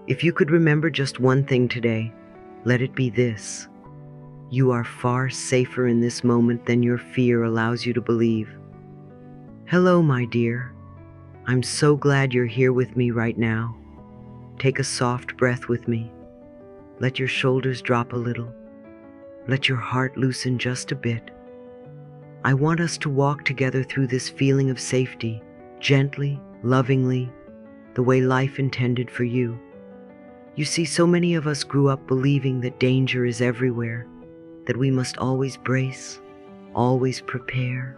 If you could remember just one thing today, let it be this: you are far safer in this moment than your fear allows you to believe. Hello, my dear. I'm so glad you're here with me right now. Take a soft breath with me. Let your shoulders drop a little. Let your heart loosen just a bit. I want us to walk together through this feeling of safety, gently, lovingly, the way life intended for you. You see, so many of us grew up believing that danger is everywhere, that we must always brace, always prepare,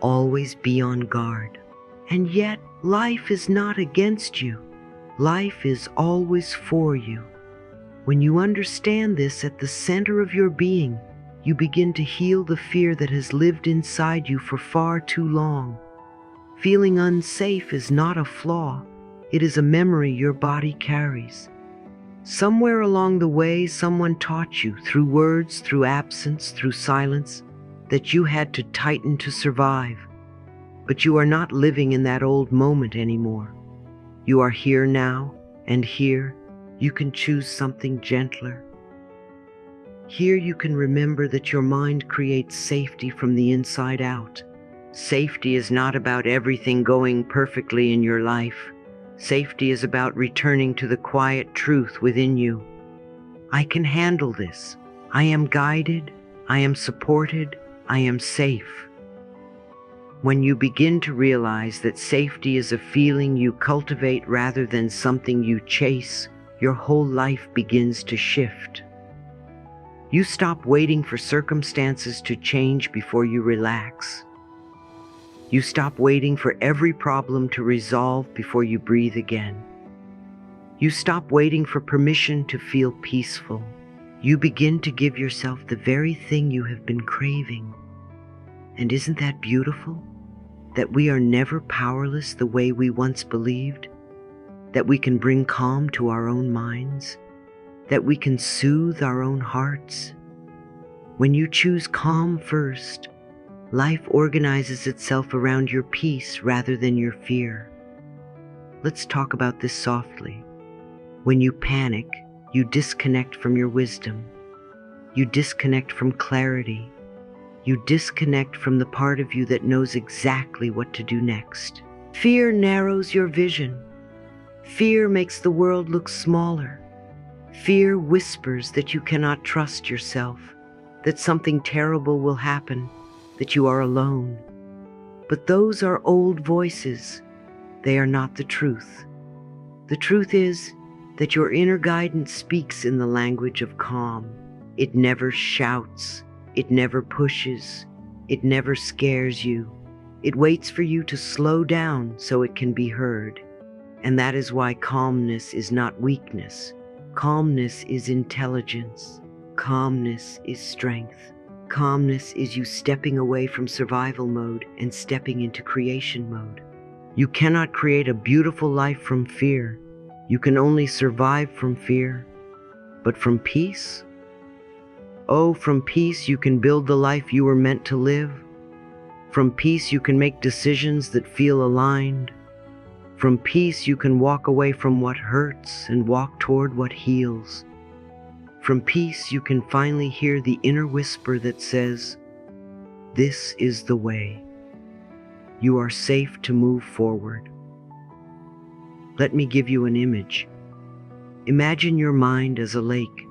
always be on guard. And yet, life is not against you. Life is always for you. When you understand this at the center of your being, you begin to heal the fear that has lived inside you for far too long. Feeling unsafe is not a flaw. It is a memory your body carries. Somewhere along the way, someone taught you, through words, through absence, through silence, that you had to tighten to survive. But you are not living in that old moment anymore. You are here now, and here you can choose something gentler. Here you can remember that your mind creates safety from the inside out. Safety is not about everything going perfectly in your life. Safety is about returning to the quiet truth within you. I can handle this. I am guided. I am supported. I am safe. When you begin to realize that safety is a feeling you cultivate rather than something you chase, your whole life begins to shift. You stop waiting for circumstances to change before you relax. You stop waiting for every problem to resolve before you breathe again. You stop waiting for permission to feel peaceful. You begin to give yourself the very thing you have been craving. And isn't that beautiful? That we are never powerless the way we once believed? That we can bring calm to our own minds? That we can soothe our own hearts? When you choose calm first, life organizes itself around your peace rather than your fear. Let's talk about this softly. When you panic, you disconnect from your wisdom. You disconnect from clarity. You disconnect from the part of you that knows exactly what to do next. Fear narrows your vision. Fear makes the world look smaller. Fear whispers that you cannot trust yourself, that something terrible will happen, that you are alone. But those are old voices. They are not the truth. The truth is that your inner guidance speaks in the language of calm. It never shouts. It never pushes. It never scares you. It waits for you to slow down so it can be heard. And that is why calmness is not weakness. Calmness is intelligence. Calmness is strength. Calmness is you stepping away from survival mode and stepping into creation mode. You cannot create a beautiful life from fear. You can only survive from fear. But from peace? Oh, from peace you can build the life you were meant to live. From peace you can make decisions that feel aligned. From peace you can walk away from what hurts and walk toward what heals. From peace you can finally hear the inner whisper that says, "This is the way." You are safe to move forward. Let me give you an image. Imagine your mind as a lake.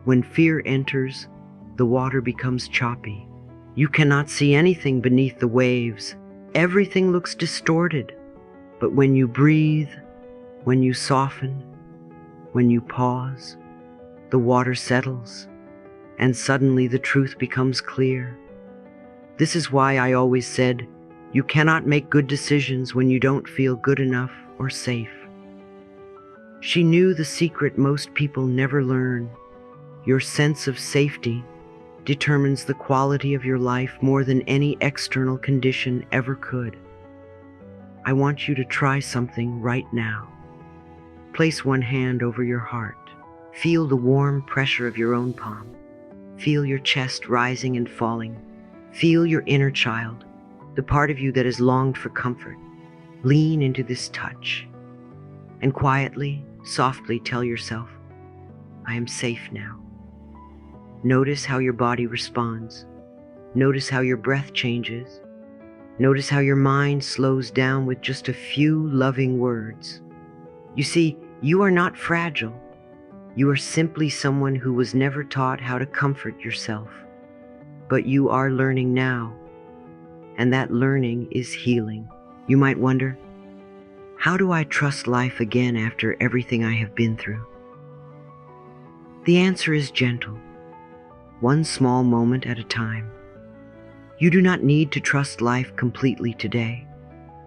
When fear enters, the water becomes choppy. You cannot see anything beneath the waves. Everything looks distorted. But when you breathe, when you soften, when you pause, the water settles, and suddenly the truth becomes clear. This is why I always said, you cannot make good decisions when you don't feel good enough or safe. She knew the secret most people never learn. Your sense of safety determines the quality of your life more than any external condition ever could. I want you to try something right now. Place one hand over your heart. Feel the warm pressure of your own palm. Feel your chest rising and falling. Feel your inner child, the part of you that has longed for comfort. Lean into this touch. And quietly, Softly tell yourself, I am safe now. Notice how your body responds. Notice how your breath changes. Notice how your mind slows down with just a few loving words. You see, you are not fragile. You are simply someone who was never taught how to comfort yourself. But you are learning now, and that learning is healing. You might wonder, how do I trust life again after everything I have been through? The answer is gentle, one small moment at a time. You do not need to trust life completely today.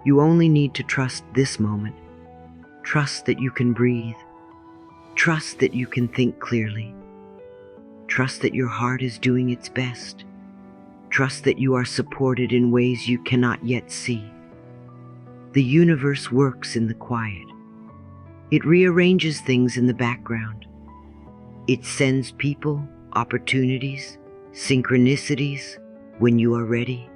You only need to trust this moment. Trust that you can breathe. Trust that you can think clearly. Trust that your heart is doing its best. Trust that you are supported in ways you cannot yet see. The universe works in the quiet. It rearranges things in the background. It sends people, opportunities, synchronicities when you are ready,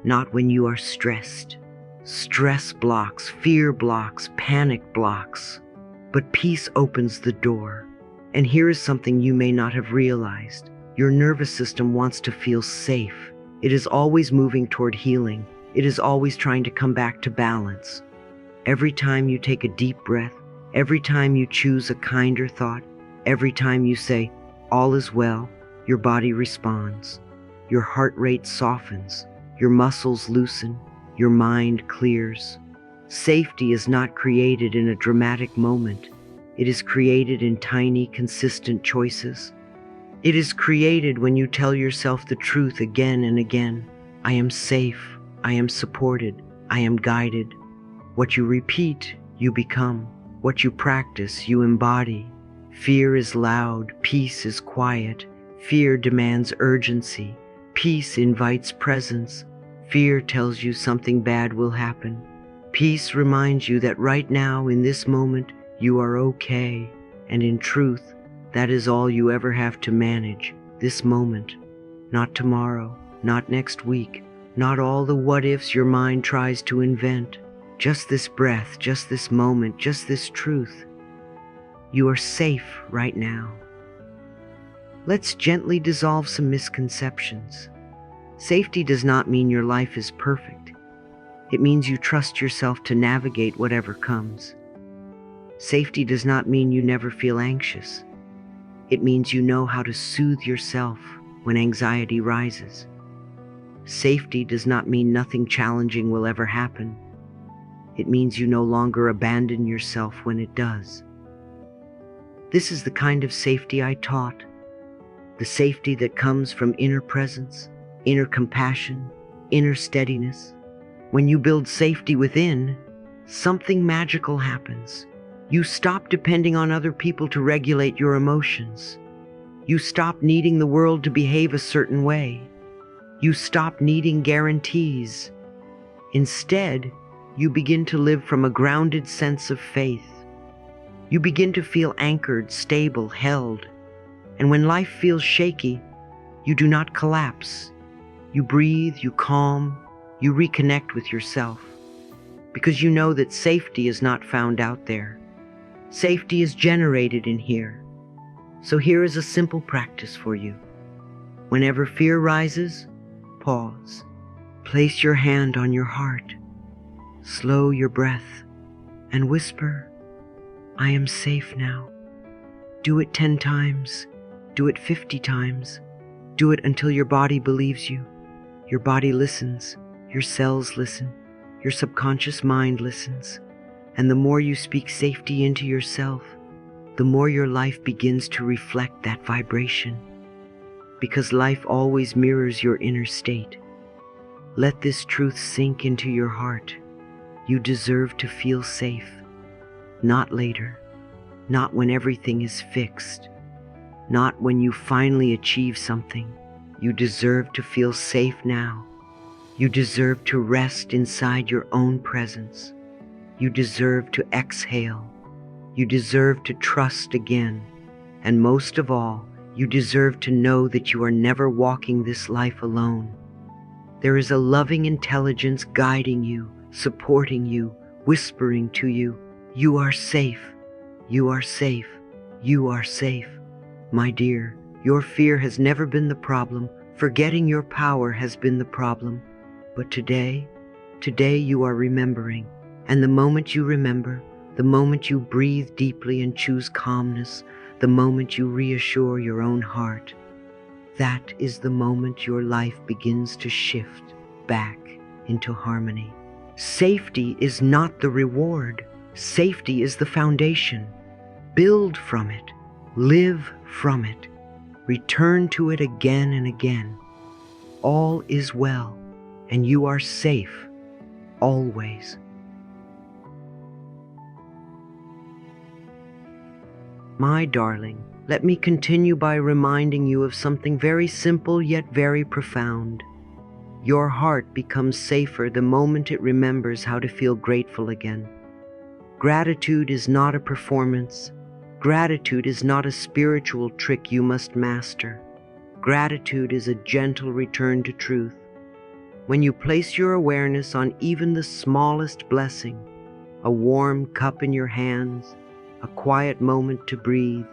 not when you are stressed. Stress blocks, fear blocks, panic blocks. But peace opens the door. And here is something you may not have realized. Your nervous system wants to feel safe. It is always moving toward healing. It is always trying to come back to balance. Every time you take a deep breath, every time you choose a kinder thought, every time you say, all is well, your body responds. Your heart rate softens. Your muscles loosen. Your mind clears. Safety is not created in a dramatic moment. It is created in tiny, consistent choices. It is created when you tell yourself the truth again and again. I am safe. I am supported. I am guided. What you repeat, you become. What you practice, you embody. Fear is loud. Peace is quiet. Fear demands urgency. Peace invites presence. Fear tells you something bad will happen. Peace reminds you that right now, in this moment, you are okay. And in truth, that is all you ever have to manage, this moment. Not tomorrow, not next week, not all the what-ifs your mind tries to invent. Just this breath, just this moment, just this truth. You are safe right now. Let's gently dissolve some misconceptions. Safety does not mean your life is perfect. It means you trust yourself to navigate whatever comes. Safety does not mean you never feel anxious. It means you know how to soothe yourself when anxiety rises. Safety does not mean nothing challenging will ever happen. It means you no longer abandon yourself when it does. This is the kind of safety I taught. The safety that comes from inner presence, inner compassion, inner steadiness. When you build safety within, something magical happens. You stop depending on other people to regulate your emotions. You stop needing the world to behave a certain way. You stop needing guarantees. Instead, you begin to live from a grounded sense of faith. You begin to feel anchored, stable, held. And when life feels shaky, you do not collapse. You breathe, you calm, you reconnect with yourself. Because you know that safety is not found out there. Safety is generated in here. So here is a simple practice for you. Whenever fear rises, pause. Place your hand on your heart. Slow your breath and whisper, I am safe now. Do it 10 times. Do it 50 times. Do it until your body believes you. Your body listens. Your cells listen. Your subconscious mind listens. And the more you speak safety into yourself, the more your life begins to reflect that vibration. Because life always mirrors your inner state. Let this truth sink into your heart. You deserve to feel safe. Not later. Not when everything is fixed. Not when you finally achieve something. You deserve to feel safe now. You deserve to rest inside your own presence. You deserve to exhale. You deserve to trust again. And most of all, you deserve to know that you are never walking this life alone. There is a loving intelligence guiding you, supporting you, whispering to you, you are safe. You are safe. You are safe. My dear, your fear has never been the problem. Forgetting your power has been the problem. But today you are remembering. And the moment you remember, the moment you breathe deeply and choose calmness, the moment you reassure your own heart, that is the moment your life begins to shift back into harmony. Safety is not the reward. Safety is the foundation. Build from it. Live from it. Return to it again and again. All is well, and you are safe, always. My darling, let me continue by reminding you of something very simple yet very profound. Your heart becomes safer the moment it remembers how to feel grateful again. Gratitude is not a performance. Gratitude is not a spiritual trick you must master. Gratitude is a gentle return to truth. When you place your awareness on even the smallest blessing, a warm cup in your hands, a quiet moment to breathe,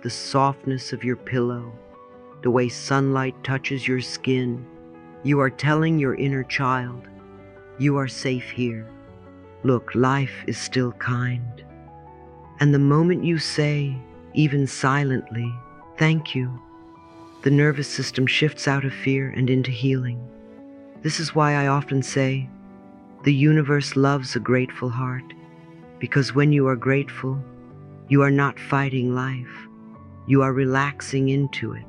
the softness of your pillow, the way sunlight touches your skin, you are telling your inner child, you are safe here. Look, life is still kind. And the moment you say, even silently, thank you, the nervous system shifts out of fear and into healing. This is why I often say, the universe loves a grateful heart, because when you are grateful, you are not fighting life. You are relaxing into it.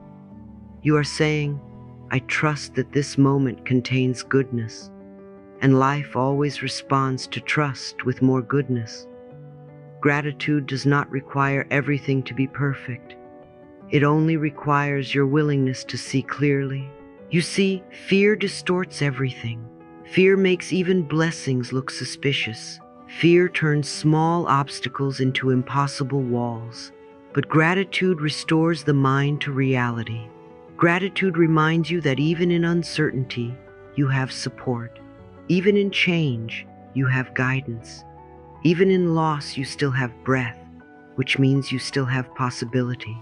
You are saying, I trust that this moment contains goodness, and life always responds to trust with more goodness. Gratitude does not require everything to be perfect. It only requires your willingness to see clearly. You see, fear distorts everything. Fear makes even blessings look suspicious. Fear turns small obstacles into impossible walls. But gratitude restores the mind to reality. Gratitude reminds you that even in uncertainty, you have support. Even in change, you have guidance. Even in loss, you still have breath, which means you still have possibility.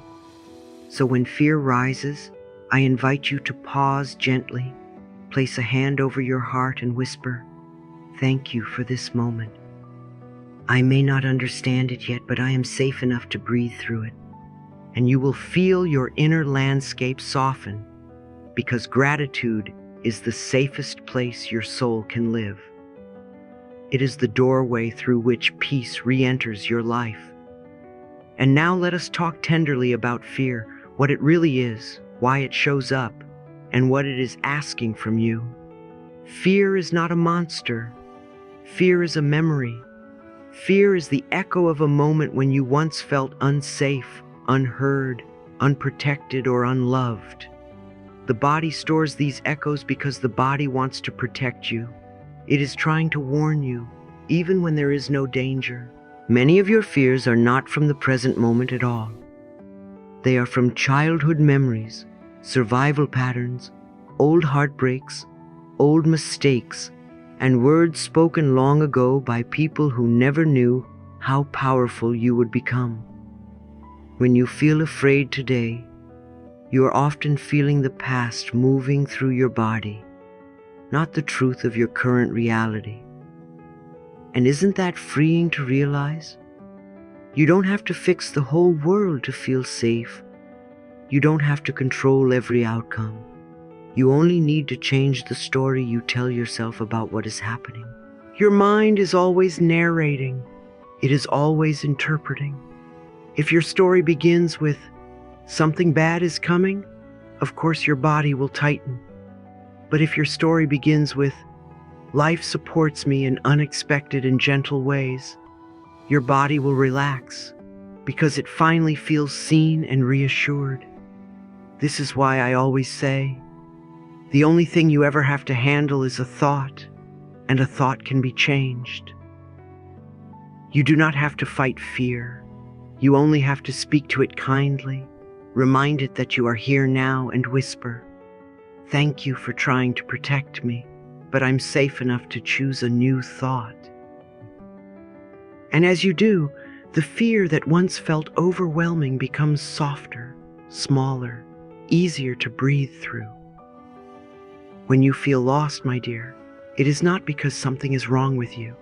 So when fear rises, I invite you to pause gently, place a hand over your heart and whisper, thank you for this moment. I may not understand it yet, but I am safe enough to breathe through it. And you will feel your inner landscape soften, because gratitude is the safest place your soul can live. It is the doorway through which peace re-enters your life. And now let us talk tenderly about fear, what it really is, why it shows up, and what it is asking from you. Fear is not a monster. Fear is a memory. Fear is the echo of a moment when you once felt unsafe, unheard, unprotected, or unloved. The body stores these echoes because the body wants to protect you. It is trying to warn you, even when there is no danger. Many of your fears are not from the present moment at all. They are from childhood memories, survival patterns, old heartbreaks, old mistakes, and words spoken long ago by people who never knew how powerful you would become. When you feel afraid today, you are often feeling the past moving through your body, not the truth of your current reality. And isn't that freeing to realize? You don't have to fix the whole world to feel safe. You don't have to control every outcome. You only need to change the story you tell yourself about what is happening. Your mind is always narrating. It is always interpreting. If your story begins with, something bad is coming, of course your body will tighten. But if your story begins with, life supports me in unexpected and gentle ways, your body will relax because it finally feels seen and reassured. This is why I always say, the only thing you ever have to handle is a thought, and a thought can be changed. You do not have to fight fear. You only have to speak to it kindly, remind it that you are here now, and whisper, thank you for trying to protect me, but I'm safe enough to choose a new thought. And as you do, The fear that once felt overwhelming becomes softer, smaller, easier to breathe through. When you feel lost, my dear, it is not because something is wrong with you.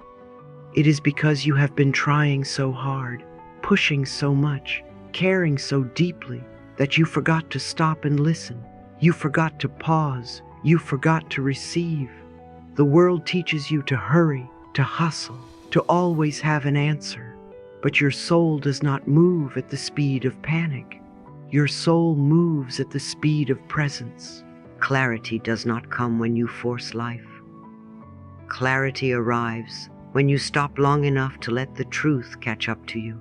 It is because you have been trying so hard, pushing so much, caring so deeply, that you forgot to stop and listen. You forgot to pause. You forgot to receive. The world teaches you to hurry, to hustle, to always have an answer. But your soul does not move at the speed of panic. Your soul moves at the speed of presence. Clarity does not come when you force life. Clarity arrives when you stop long enough to let the truth catch up to you.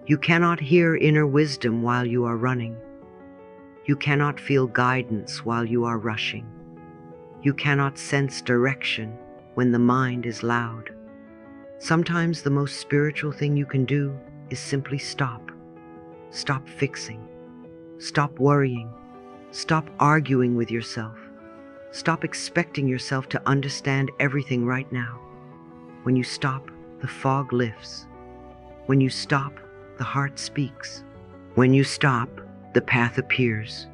You cannot hear inner wisdom while you are running. You cannot feel guidance while you are rushing. You cannot sense direction when the mind is loud. Sometimes the most spiritual thing you can do is simply stop. Stop fixing. Stop worrying. Stop arguing with yourself. Stop expecting yourself to understand everything right now. When you stop, the fog lifts. When you stop, the heart speaks. When you stop, the path appears.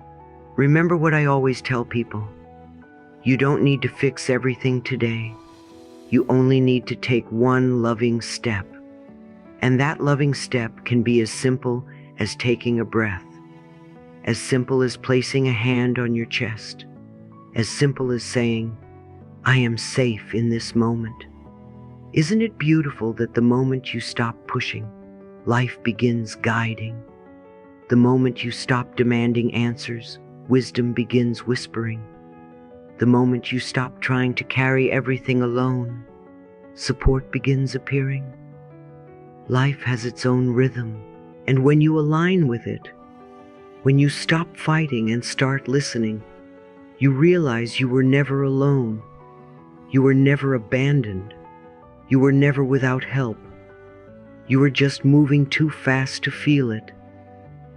Remember what I always tell people. You don't need to fix everything today. You only need to take one loving step. And that loving step can be as simple as taking a breath, as simple as placing a hand on your chest, as simple as saying, I am safe in this moment. Isn't it beautiful that the moment you stop pushing, life begins guiding? The moment you stop demanding answers, wisdom begins whispering. The moment you stop trying to carry everything alone, support begins appearing. Life has its own rhythm, and when you align with it, when you stop fighting and start listening, you realize you were never alone. You were never abandoned. You were never without help. You were just moving too fast to feel it.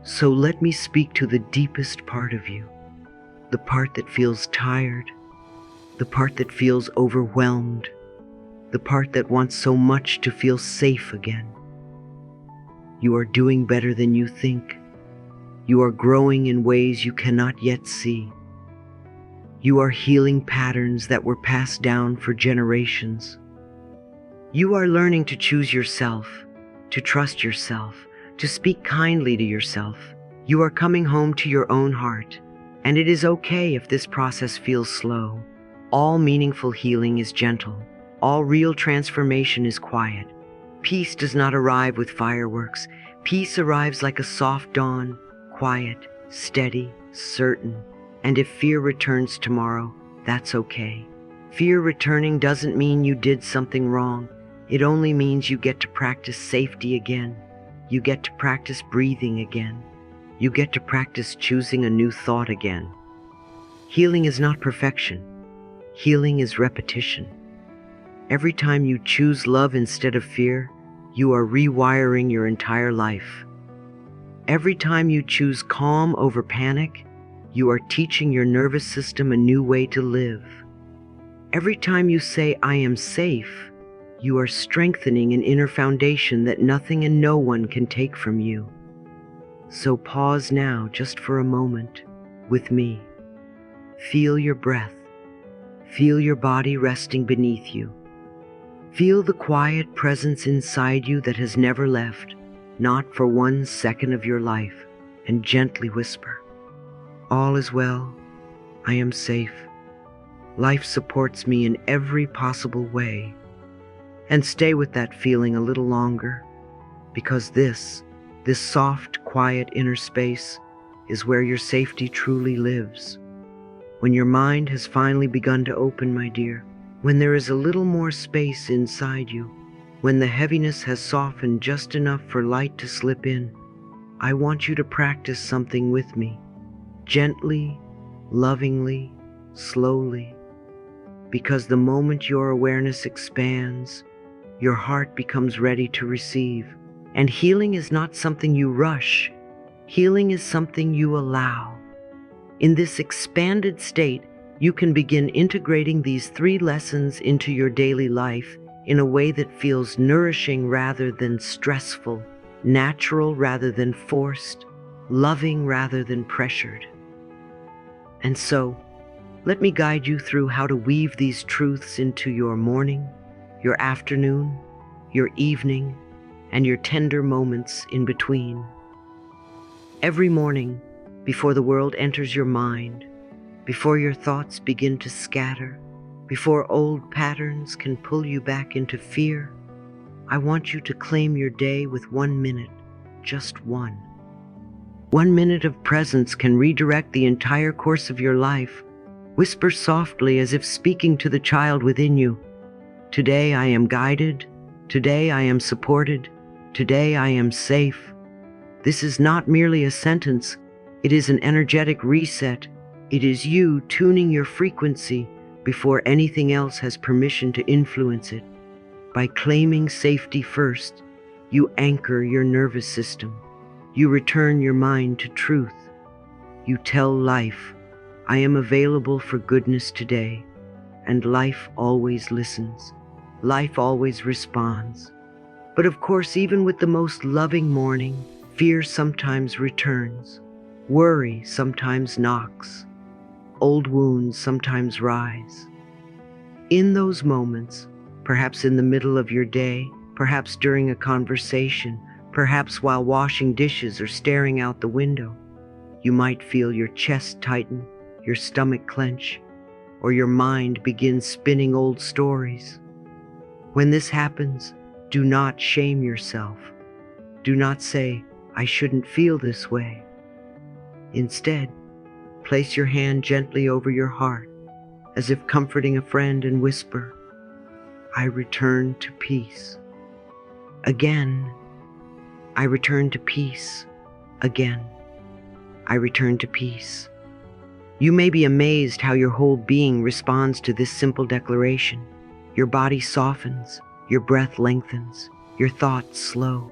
So let me speak to the deepest part of you, the part that feels tired, the part that feels overwhelmed, the part that wants so much to feel safe again. You are doing better than you think. You are growing in ways you cannot yet see. You are healing patterns that were passed down for generations. You are learning to choose yourself, to trust yourself, to speak kindly to yourself. You are coming home to your own heart, and it is okay if this process feels slow. All meaningful healing is gentle. All real transformation is quiet. Peace does not arrive with fireworks. Peace arrives like a soft dawn, quiet, steady, certain. And if fear returns tomorrow, that's okay. Fear returning doesn't mean you did something wrong. It only means you get to practice safety again. You get to practice breathing again. You get to practice choosing a new thought again. Healing is not perfection. Healing is repetition. Every time you choose love instead of fear, you are rewiring your entire life. Every time you choose calm over panic, you are teaching your nervous system a new way to live. Every time you say, I am safe, you are strengthening an inner foundation that nothing and no one can take from you. So pause now just for a moment with me. Feel your breath. Feel your body resting beneath you. Feel the quiet presence inside you that has never left, not for 1 second of your life, and gently whisper, all is well. I am safe. Life supports me in every possible way. And stay with that feeling a little longer, because this soft, quiet inner space is where your safety truly lives. When your mind has finally begun to open, my dear, when there is a little more space inside you, when the heaviness has softened just enough for light to slip in, I want you to practice something with me, gently, lovingly, slowly, because the moment your awareness expands, your heart becomes ready to receive. And healing is not something you rush. Healing is something you allow. In this expanded state, you can begin integrating these 3 lessons into your daily life in a way that feels nourishing rather than stressful, natural rather than forced, loving rather than pressured. And so, let me guide you through how to weave these truths into your morning, your afternoon, your evening, and your tender moments in between. Every morning, before the world enters your mind, before your thoughts begin to scatter, before old patterns can pull you back into fear, I want you to claim your day with 1 minute, just one. 1 minute of presence can redirect the entire course of your life. Whisper softly as if speaking to the child within you. Today I am guided. Today I am supported. Today I am safe. This is not merely a sentence. It is an energetic reset. It is you tuning your frequency before anything else has permission to influence it. By claiming safety first, you anchor your nervous system. You return your mind to truth. You tell life, I am available for goodness today. And life always listens. Life always responds. But of course, even with the most loving morning, fear sometimes returns. Worry sometimes knocks. Old wounds sometimes rise. In those moments, perhaps in the middle of your day, perhaps during a conversation, perhaps while washing dishes or staring out the window, you might feel your chest tighten, your stomach clench, or your mind begin spinning old stories. When this happens, do not shame yourself. Do not say, I shouldn't feel this way. Instead, place your hand gently over your heart, as if comforting a friend, and whisper, I return to peace. Again, I return to peace. Again, I return to peace. You may be amazed how your whole being responds to this simple declaration. Your body softens, your breath lengthens, your thoughts slow.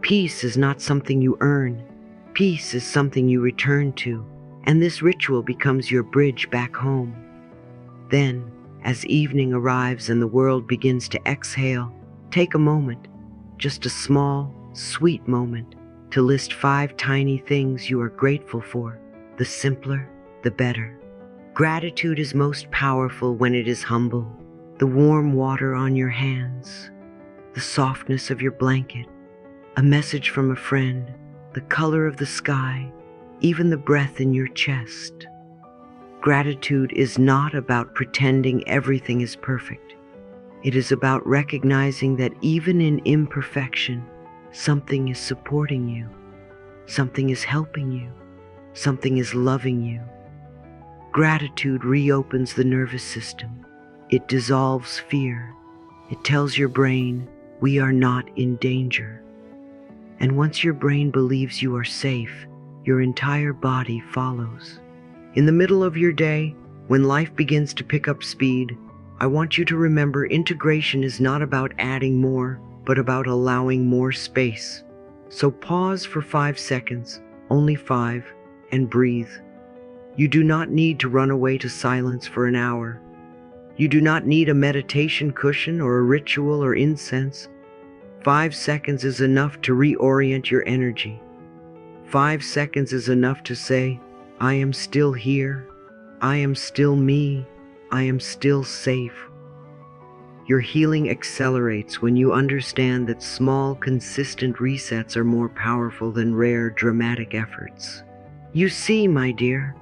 Peace is not something you earn. Peace is something you return to, and this ritual becomes your bridge back home. Then, as evening arrives and the world begins to exhale, take a moment, just a small, sweet moment, to list 5 tiny things you are grateful for. The simpler, the better. Gratitude is most powerful when it is humble. The warm water on your hands, the softness of your blanket, a message from a friend, the color of the sky, even the breath in your chest. Gratitude is not about pretending everything is perfect. It is about recognizing that even in imperfection, something is supporting you, something is helping you, something is loving you. Gratitude reopens the nervous system. It dissolves fear. It tells your brain, we are not in danger. And once your brain believes you are safe, your entire body follows. In the middle of your day, when life begins to pick up speed, I want you to remember integration is not about adding more, but about allowing more space. So pause for 5 seconds, only 5, and breathe. You do not need to run away to silence for an hour. You do not need a meditation cushion or a ritual or incense. 5 seconds is enough to reorient your energy. 5 seconds is enough to say, I am still here. I am still me. I am still safe. Your healing accelerates when you understand that small, consistent resets are more powerful than rare, dramatic efforts. You see, my dear,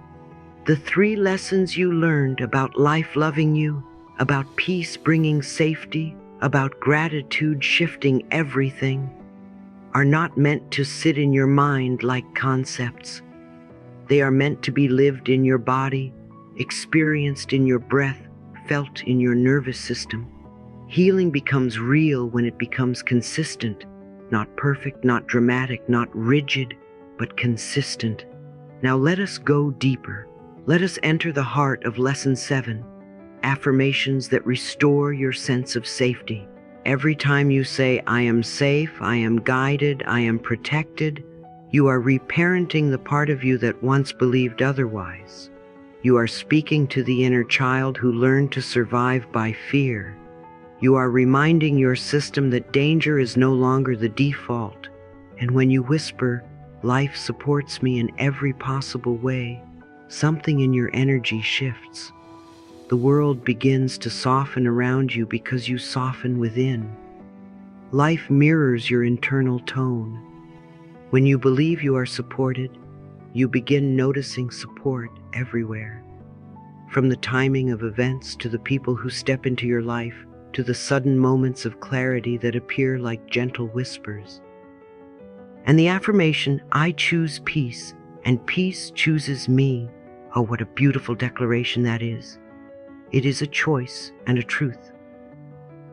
the 3 lessons you learned about life loving you, about peace bringing safety, about gratitude shifting everything, are not meant to sit in your mind like concepts. They are meant to be lived in your body, experienced in your breath, felt in your nervous system. Healing becomes real when it becomes consistent, not perfect, not dramatic, not rigid, but consistent. Now let us go deeper. Let us enter the heart of Lesson 7, affirmations that restore your sense of safety. Every time you say, I am safe, I am guided, I am protected, you are reparenting the part of you that once believed otherwise. You are speaking to the inner child who learned to survive by fear. You are reminding your system that danger is no longer the default. And when you whisper, "Life supports me in every possible way," something in your energy shifts. The world begins to soften around you because you soften within. Life mirrors your internal tone. When you believe you are supported, you begin noticing support everywhere. From the timing of events to the people who step into your life, to the sudden moments of clarity that appear like gentle whispers. And the affirmation, "I choose peace, and peace chooses me." Oh, what a beautiful declaration that is. It is a choice and a truth.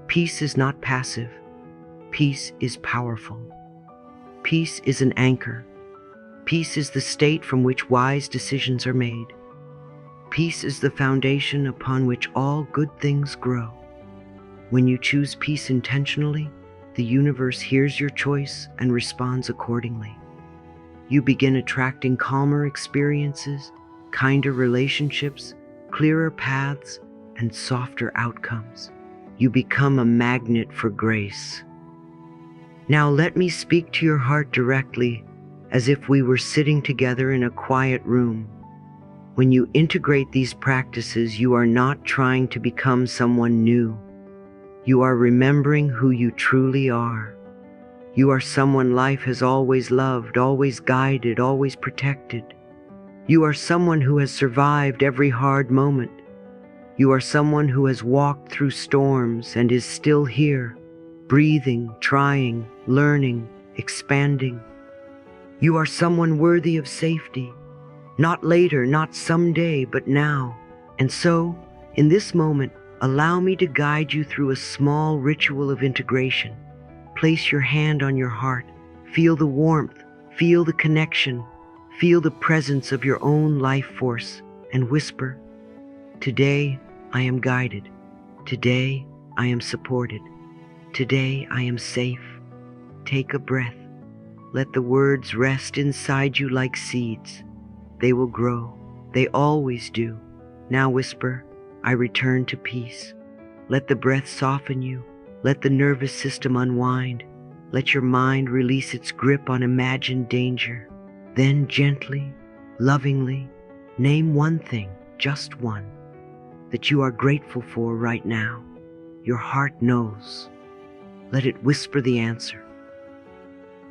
Peace is not passive. Peace is powerful. Peace is an anchor. Peace is the state from which wise decisions are made. Peace is the foundation upon which all good things grow. When you choose peace intentionally, the universe hears your choice and responds accordingly. You begin attracting calmer experiences, kinder relationships, clearer paths, and softer outcomes. You become a magnet for grace. Now let me speak to your heart directly, as if we were sitting together in a quiet room. When you integrate these practices, you are not trying to become someone new. You are remembering who you truly are. You are someone life has always loved, always guided, always protected. You are someone who has survived every hard moment. You are someone who has walked through storms and is still here, breathing, trying, learning, expanding. You are someone worthy of safety, not later, not someday, but now. And so, in this moment, allow me to guide you through a small ritual of integration. Place your hand on your heart, feel the warmth, feel the connection, feel the presence of your own life force, and whisper, "Today I am guided. Today I am supported. Today I am safe." Take a breath. Let the words rest inside you like seeds. They will grow. They always do. Now whisper, "I return to peace." Let the breath soften you. Let the nervous system unwind. Let your mind release its grip on imagined danger. Then gently, lovingly, name one thing, just one, that you are grateful for right now. Your heart knows. Let it whisper the answer.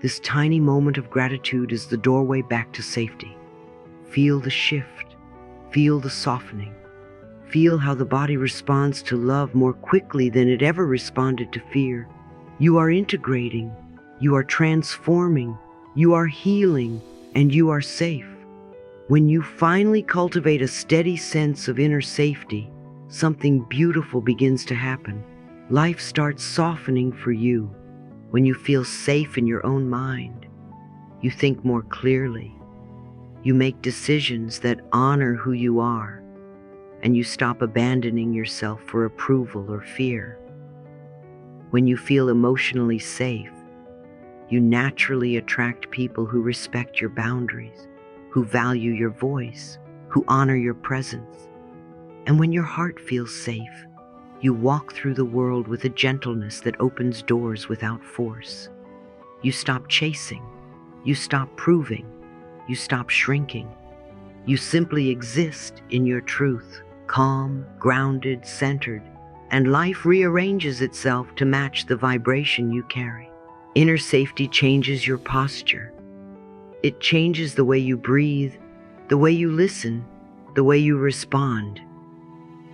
This tiny moment of gratitude is the doorway back to safety. Feel the shift. Feel the softening. Feel how the body responds to love more quickly than it ever responded to fear. You are integrating. You are transforming. You are healing. And you are safe. When you finally cultivate a steady sense of inner safety, something beautiful begins to happen. Life starts softening for you. When you feel safe in your own mind, you think more clearly. You make decisions that honor who you are, and you stop abandoning yourself for approval or fear. When you feel emotionally safe, you naturally attract people who respect your boundaries, who value your voice, who honor your presence. And when your heart feels safe, you walk through the world with a gentleness that opens doors without force. You stop chasing. You stop proving. You stop shrinking. You simply exist in your truth, calm, grounded, centered, and life rearranges itself to match the vibration you carry. Inner safety changes your posture. It changes the way you breathe, the way you listen, the way you respond.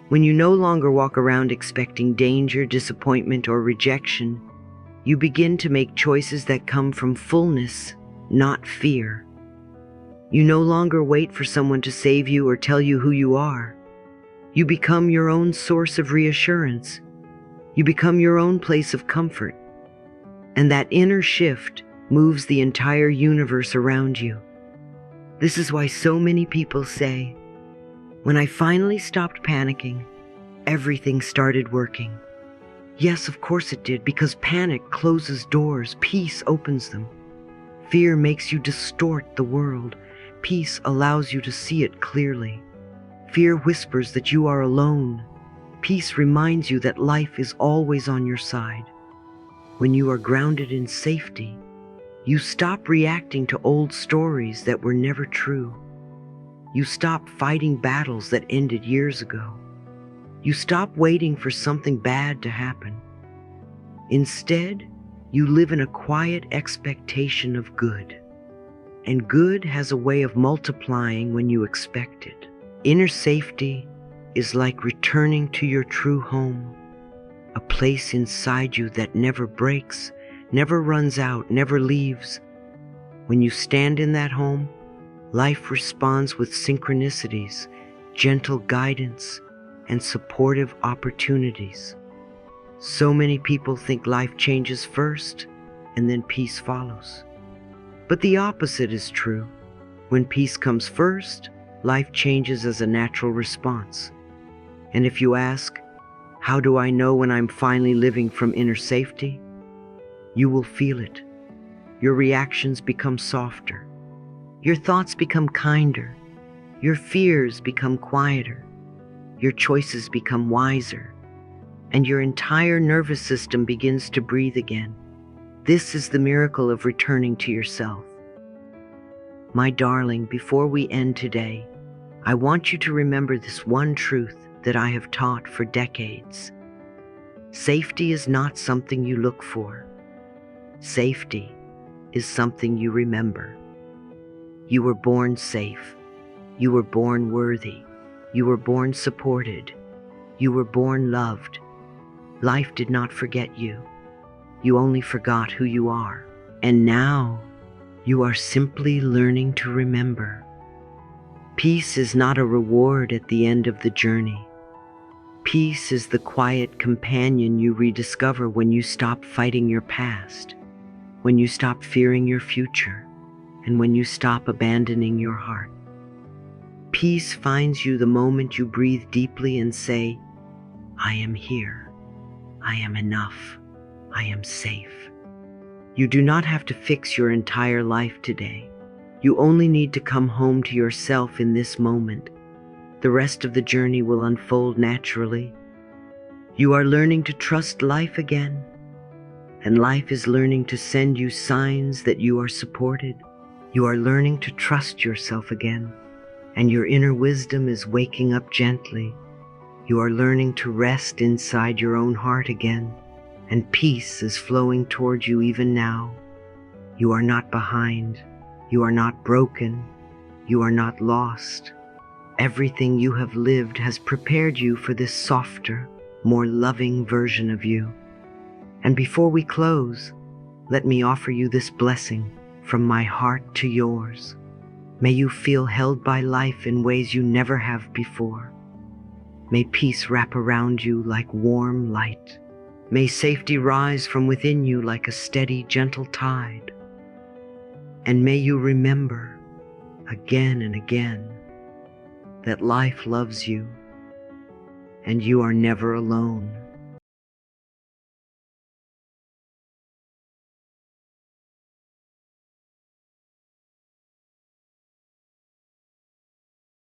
When you no longer walk around expecting danger, disappointment, or rejection, you begin to make choices that come from fullness, not fear. You no longer wait for someone to save you or tell you who you are. You become your own source of reassurance. You become your own place of comfort. And that inner shift moves the entire universe around you. This is why so many people say, "When I finally stopped panicking, everything started working." Yes, of course it did, because panic closes doors, peace opens them. Fear makes you distort the world. Peace allows you to see it clearly. Fear whispers that you are alone. Peace reminds you that life is always on your side. When you are grounded in safety, you stop reacting to old stories that were never true. You stop fighting battles that ended years ago. You stop waiting for something bad to happen. Instead, you live in a quiet expectation of good. And good has a way of multiplying when you expect it. Inner safety is like returning to your true home, a place inside you that never breaks, never runs out, never leaves. When you stand in that home, life responds with synchronicities, gentle guidance, and supportive opportunities. So many people think life changes first and then peace follows. But the opposite is true. When peace comes first, life changes as a natural response. And if you ask, how do I know when I'm finally living from inner safety? You will feel it. Your reactions become softer. Your thoughts become kinder. Your fears become quieter. Your choices become wiser. And your entire nervous system begins to breathe again. This is the miracle of returning to yourself. My darling, before we end today, I want you to remember this one truth that I have taught for decades. Safety is not something you look for. Safety is something you remember. You were born safe. You were born worthy. You were born supported. You were born loved. Life did not forget you. You only forgot who you are. And now, you are simply learning to remember. Peace is not a reward at the end of the journey. Peace is the quiet companion you rediscover when you stop fighting your past, when you stop fearing your future, and when you stop abandoning your heart. Peace finds you the moment you breathe deeply and say, I am here. I am enough. I am safe. You do not have to fix your entire life today. You only need to come home to yourself in this moment. The rest of the journey will unfold naturally. You are learning to trust life again, and life is learning to send you signs that you are supported. You are learning to trust yourself again, and your inner wisdom is waking up gently. You are learning to rest inside your own heart again, and peace is flowing toward you even now. You are not behind. You are not broken. You are not lost. Everything you have lived has prepared you for this softer, more loving version of you. And before we close, let me offer you this blessing from my heart to yours. May you feel held by life in ways you never have before. May peace wrap around you like warm light. May safety rise from within you like a steady, gentle tide. And may you remember, again and again, that life loves you, and you are never alone.